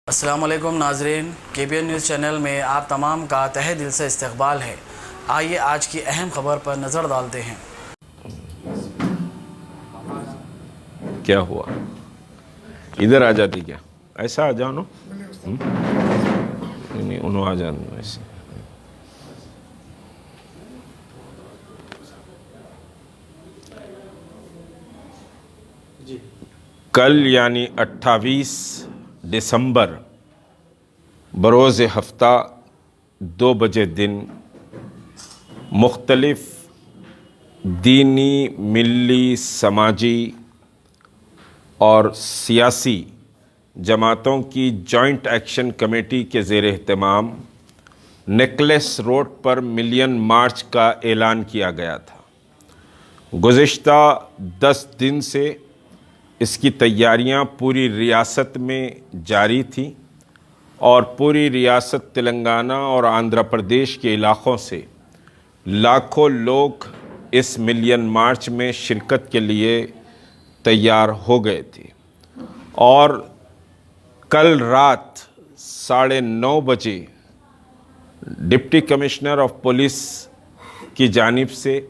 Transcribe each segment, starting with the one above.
السلام علیکم ناظرین، KPN نیوز چینل میں آپ تمام کا تہہ دل سے استقبال ہے۔ آئیے آج کی اہم خبر پر نظر ڈالتے ہیں۔ کیا ہوا؟ ادھر آ جاتی کیا؟ ایسا آ جاؤ نہیں انہوں آ جانا ایسے۔ کل یعنی 28 دسمبر بروز ہفتہ 2 بجے دن مختلف دینی، ملی، سماجی اور سیاسی جماعتوں کی جوائنٹ ایکشن کمیٹی کے زیر اہتمام نیکلس روڈ پر ملین مارچ کا اعلان کیا گیا تھا۔ گزشتہ 10 دن سے اس کی تیاریاں پوری ریاست میں جاری تھیں اور پوری ریاست تلنگانہ اور آندھرا پردیش کے علاقوں سے لاکھوں لوگ اس ملین مارچ میں شرکت کے لیے تیار ہو گئے تھے، اور کل رات 9:30 بجے ڈپٹی کمشنر آف پولیس کی جانب سے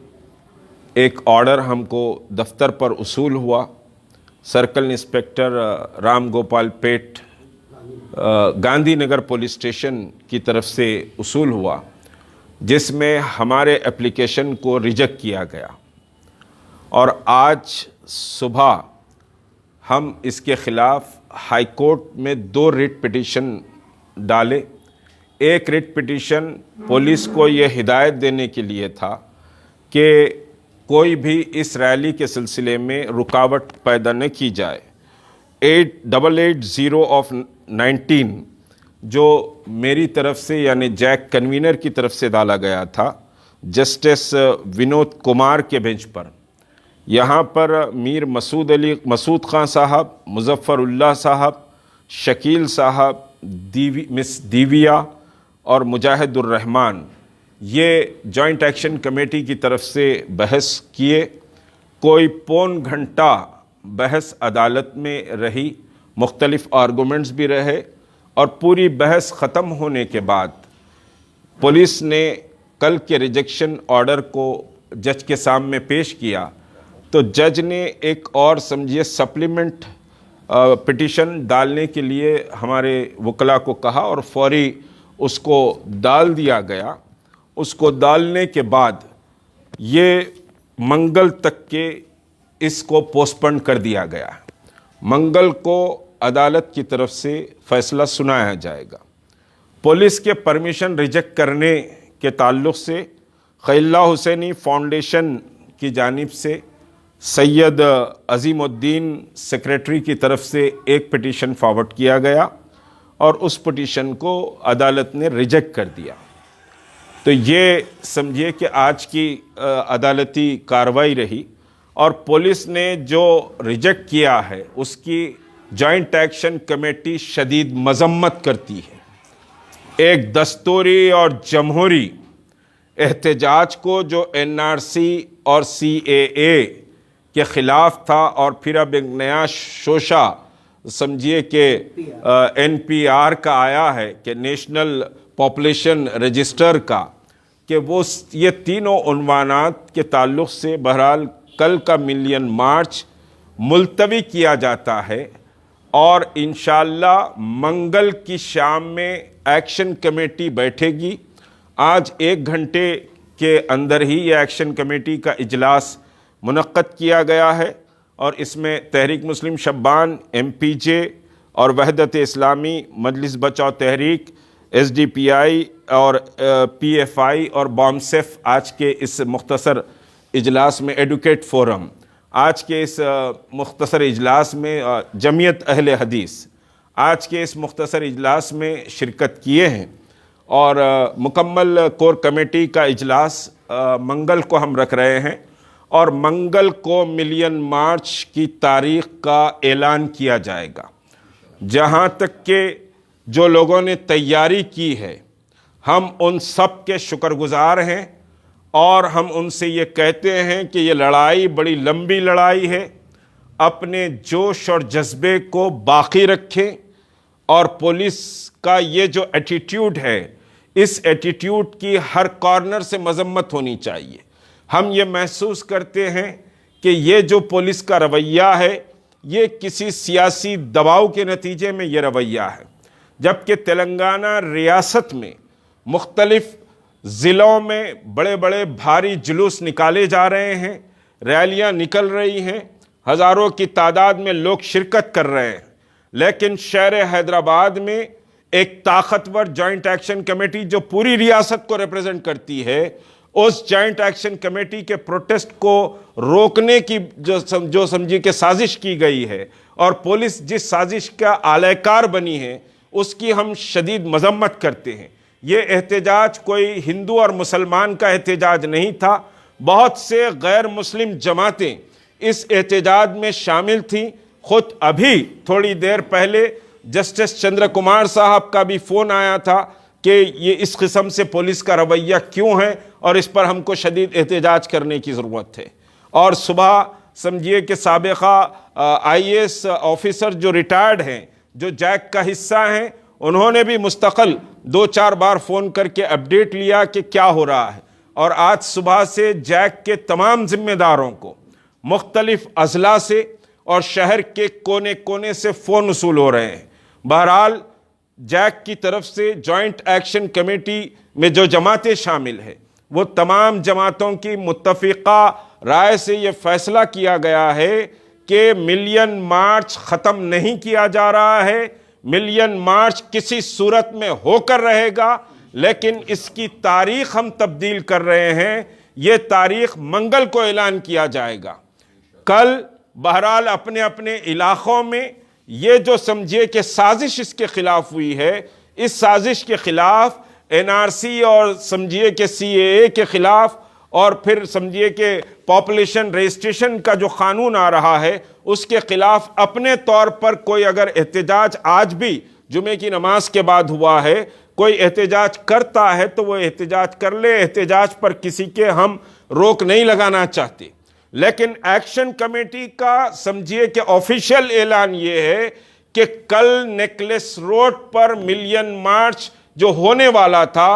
ایک آرڈر ہم کو دفتر پر وصول ہوا۔ سرکل انسپکٹر رام گوپال پیٹ گاندھی نگر پولیس اسٹیشن کی طرف سے وصول ہوا، جس میں ہمارے اپلیکیشن کو ریجیکٹ کیا گیا، اور آج صبح ہم اس کے خلاف ہائی کورٹ میں 2 ریٹ پٹیشن ڈالے۔ ایک ریٹ پٹیشن پولیس کو یہ ہدایت دینے کے لیے تھا کہ کوئی بھی اس ریلی کے سلسلے میں رکاوٹ پیدا نہ کی جائے۔ 8880/19 جو میری طرف سے یعنی جیک کنوینر کی طرف سے ڈالا گیا تھا جسٹس ونود کمار کے بینچ پر، یہاں پر میر مسعود خان صاحب، مظفر اللہ صاحب، شکیل صاحب، مس دیویا اور مجاہد الرحمان، یہ جوائنٹ ایکشن کمیٹی کی طرف سے بحث کیے۔ کوئی پون گھنٹہ بحث عدالت میں رہی، مختلف آرگومنٹس بھی رہے، اور پوری بحث ختم ہونے کے بعد پولیس نے کل کے ریجیکشن آرڈر کو جج کے سامنے پیش کیا، تو جج نے ایک اور سمجھیے سپلیمنٹ پٹیشن ڈالنے کے لیے ہمارے وکلاء کو کہا، اور فوری اس کو ڈال دیا گیا۔ اس کو ڈالنے کے بعد یہ منگل تک کے اس کو پوسٹپون کر دیا گیا۔ منگل کو عدالت کی طرف سے فیصلہ سنایا جائے گا۔ پولیس کے پرمیشن ریجیکٹ کرنے کے تعلق سے خلیل اللہ حسینی فاؤنڈیشن کی جانب سے سید عظیم الدین سیکریٹری کی طرف سے ایک پٹیشن فارورڈ کیا گیا، اور اس پٹیشن کو عدالت نے ریجیکٹ کر دیا۔ تو یہ سمجھیے کہ آج کی عدالتی کارروائی رہی، اور پولیس نے جو ریجیکٹ کیا ہے اس کی جوائنٹ ایکشن کمیٹی شدید مذمت کرتی ہے۔ ایک دستوری اور جمہوری احتجاج کو جو NRC اور CAA کے خلاف تھا، اور پھر اب ایک نیا شوشہ سمجھیے کہ NPR کا آیا ہے کہ نیشنل پاپولیشن رجسٹر کا، کہ وہ یہ تینوں عنوانات کے تعلق سے بہرحال کل کا ملین مارچ ملتوی کیا جاتا ہے، اور انشاءاللہ منگل کی شام میں ایکشن کمیٹی بیٹھے گی۔ آج 1 گھنٹے کے اندر ہی یہ ایکشن کمیٹی کا اجلاس منعقد کیا گیا ہے، اور اس میں تحریک مسلم شبان، MPJ اور وحدت اسلامی، مجلس بچاؤ تحریک، SDPI اور PFI اور BOMSEF آج کے اس مختصر اجلاس میں، ایڈوکیٹ فورم آج کے اس مختصر اجلاس میں، جمعیت اہل حدیث آج کے اس مختصر اجلاس میں شرکت کیے ہیں، اور مکمل کور کمیٹی کا اجلاس منگل کو ہم رکھ رہے ہیں، اور منگل کو ملین مارچ کی تاریخ کا اعلان کیا جائے گا۔ جہاں تک کہ جو لوگوں نے تیاری کی ہے، ہم ان سب کے شکر گزار ہیں، اور ہم ان سے یہ کہتے ہیں کہ یہ لڑائی بڑی لمبی لڑائی ہے، اپنے جوش اور جذبے کو باقی رکھیں، اور پولیس کا یہ جو ایٹیٹیوڈ ہے، اس ایٹیٹیوڈ کی ہر کارنر سے مذمت ہونی چاہیے۔ ہم یہ محسوس کرتے ہیں کہ یہ جو پولیس کا رویہ ہے یہ کسی سیاسی دباؤ کے نتیجے میں یہ رویہ ہے، جبکہ تلنگانہ ریاست میں مختلف ضلعوں میں بڑے بڑے بھاری جلوس نکالے جا رہے ہیں، ریلیاں نکل رہی ہیں، ہزاروں کی تعداد میں لوگ شرکت کر رہے ہیں، لیکن شہر حیدرآباد میں ایک طاقتور جوائنٹ ایکشن کمیٹی جو پوری ریاست کو ریپریزنٹ کرتی ہے، اس جوائنٹ ایکشن کمیٹی کے پروٹیسٹ کو روکنے کی جو سمجھی کہ سازش کی گئی ہے اور پولیس جس سازش کا آلہ کار بنی ہے اس کی ہم شدید مذمت کرتے ہیں۔ یہ احتجاج کوئی ہندو اور مسلمان کا احتجاج نہیں تھا، بہت سے غیر مسلم جماعتیں اس احتجاج میں شامل تھیں۔ خود ابھی تھوڑی دیر پہلے جسٹس چندر کمار صاحب کا بھی فون آیا تھا کہ یہ اس قسم سے پولیس کا رویہ کیوں ہے اور اس پر ہم کو شدید احتجاج کرنے کی ضرورت ہے۔ اور صبح سمجھیے کہ سابقہ آئی ایس آفیسر جو ریٹائرڈ ہیں، جو جیک کا حصہ ہیں، انہوں نے بھی مستقل 2-4 بار فون کر کے اپڈیٹ لیا کہ کیا ہو رہا ہے، اور آج صبح سے جیک کے تمام ذمہ داروں کو مختلف اضلاع سے اور شہر کے کونے کونے سے فون وصول ہو رہے ہیں۔ بہرحال جیک کی طرف سے جوائنٹ ایکشن کمیٹی میں جو جماعتیں شامل ہیں وہ تمام جماعتوں کی متفقہ رائے سے یہ فیصلہ کیا گیا ہے کہ ملین مارچ ختم نہیں کیا جا رہا ہے، ملین مارچ کسی صورت میں ہو کر رہے گا، لیکن اس کی تاریخ ہم تبدیل کر رہے ہیں۔ یہ تاریخ منگل کو اعلان کیا جائے گا۔ کل بہرحال اپنے اپنے علاقوں میں یہ جو سمجھے کہ سازش اس کے خلاف ہوئی ہے، اس سازش کے خلاف این آر سی اور سمجھیے کہ سی اے اے کے خلاف، اور پھر سمجھیے کہ پاپولیشن رجسٹریشن کا جو قانون آ رہا ہے اس کے خلاف اپنے طور پر کوئی اگر احتجاج آج بھی جمعے کی نماز کے بعد ہوا ہے، کوئی احتجاج کرتا ہے تو وہ احتجاج کر لے، احتجاج پر کسی کے ہم روک نہیں لگانا چاہتے۔ لیکن ایکشن کمیٹی کا سمجھیے کہ آفیشیل اعلان یہ ہے کہ کل نیکلس روڈ پر ملین مارچ جو ہونے والا تھا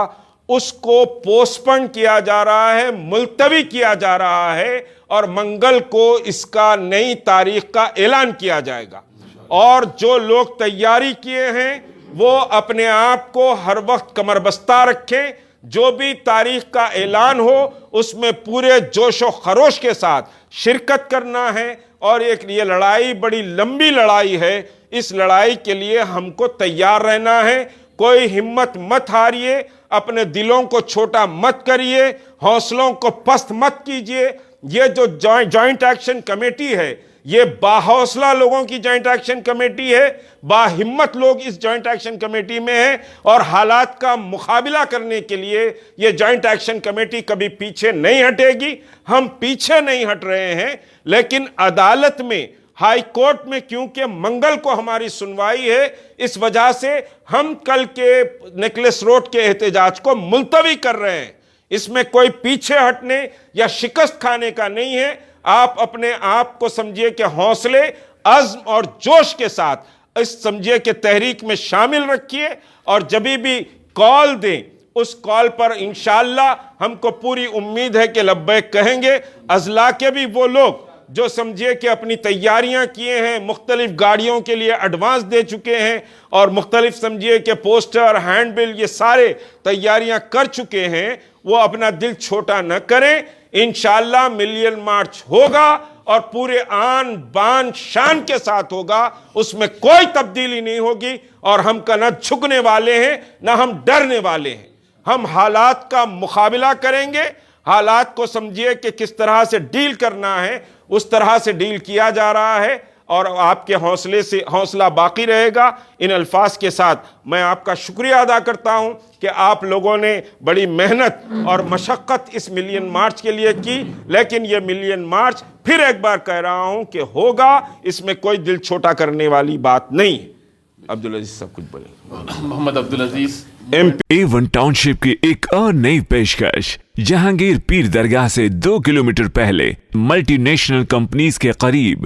اس کو پوسٹپون کیا جا رہا ہے، ملتوی کیا جا رہا ہے، اور منگل کو اس کا نئی تاریخ کا اعلان کیا جائے گا۔ اور جو لوگ تیاری کیے ہیں وہ اپنے آپ کو ہر وقت کمر بستہ رکھیں، جو بھی تاریخ کا اعلان ہو اس میں پورے جوش و خروش کے ساتھ شرکت کرنا ہے، اور یہ لڑائی بڑی لمبی لڑائی ہے، اس لڑائی کے لیے ہم کو تیار رہنا ہے۔ کوئی ہمت مت ہاریے، اپنے دلوں کو چھوٹا مت کریے، حوصلوں کو پست مت کیجیے۔ یہ جو جوائنٹ ایکشن کمیٹی ہے یہ باحوصلہ لوگوں کی جوائنٹ ایکشن کمیٹی ہے، باہمت لوگ اس جوائنٹ ایکشن کمیٹی میں ہیں، اور حالات کا مقابلہ کرنے کے لیے یہ جوائنٹ ایکشن کمیٹی کبھی پیچھے نہیں ہٹے گی۔ ہم پیچھے نہیں ہٹ رہے ہیں، لیکن عدالت میں، ہائی کورٹ میں کیونکہ منگل کو ہماری سنوائی ہے، اس وجہ سے ہم کل کے نیکلس روڈ کے احتجاج کو ملتوی کر رہے ہیں۔ اس میں کوئی پیچھے ہٹنے یا شکست کھانے کا نہیں ہے۔ آپ اپنے آپ کو سمجھیے کہ حوصلے، عزم اور جوش کے ساتھ اس سمجھیے کہ تحریک میں شامل رکھیے، اور جبھی بھی کال دیں اس کال پر انشاءاللہ ہم کو پوری امید ہے کہ لبیک کہیں گے۔ اضلاع کے بھی وہ لوگ جو سمجھے کہ اپنی تیاریاں کیے ہیں، مختلف گاڑیوں کے لیے ایڈوانس دے چکے ہیں، اور مختلف سمجھے کہ پوسٹر، ہینڈ بل، یہ سارے تیاریاں کر چکے ہیں، وہ اپنا دل چھوٹا نہ کریں۔ انشاءاللہ ملین مارچ ہوگا اور پورے آن بان شان کے ساتھ ہوگا، اس میں کوئی تبدیلی نہیں ہوگی، اور ہم کا نہ جھکنے والے ہیں نہ ہم ڈرنے والے ہیں۔ ہم حالات کا مقابلہ کریں گے، حالات کو سمجھیے کہ کس طرح سے ڈیل کرنا ہے اس طرح سے ڈیل کیا جا رہا ہے، اور آپ کے حوصلے سے حوصلہ باقی رہے گا۔ ان الفاظ کے ساتھ میں آپ کا شکریہ ادا کرتا ہوں کہ آپ لوگوں نے بڑی محنت اور مشقت اس ملین مارچ کے لیے کی، لیکن یہ ملین مارچ پھر ایک بار کہہ رہا ہوں کہ ہوگا، اس میں کوئی دل چھوٹا کرنے والی بات نہیں ہے۔ عبدالعزیز صاحب کچھ بولیں۔ محمد عبدالعزیز۔ A1 ٹاؤن شپ کی ایک اور نئی پیشکش، جہانگیر پیر درگاہ سے 2 کلومیٹر پہلے ملٹی نیشنل کمپنیز کے قریب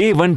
A1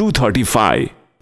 235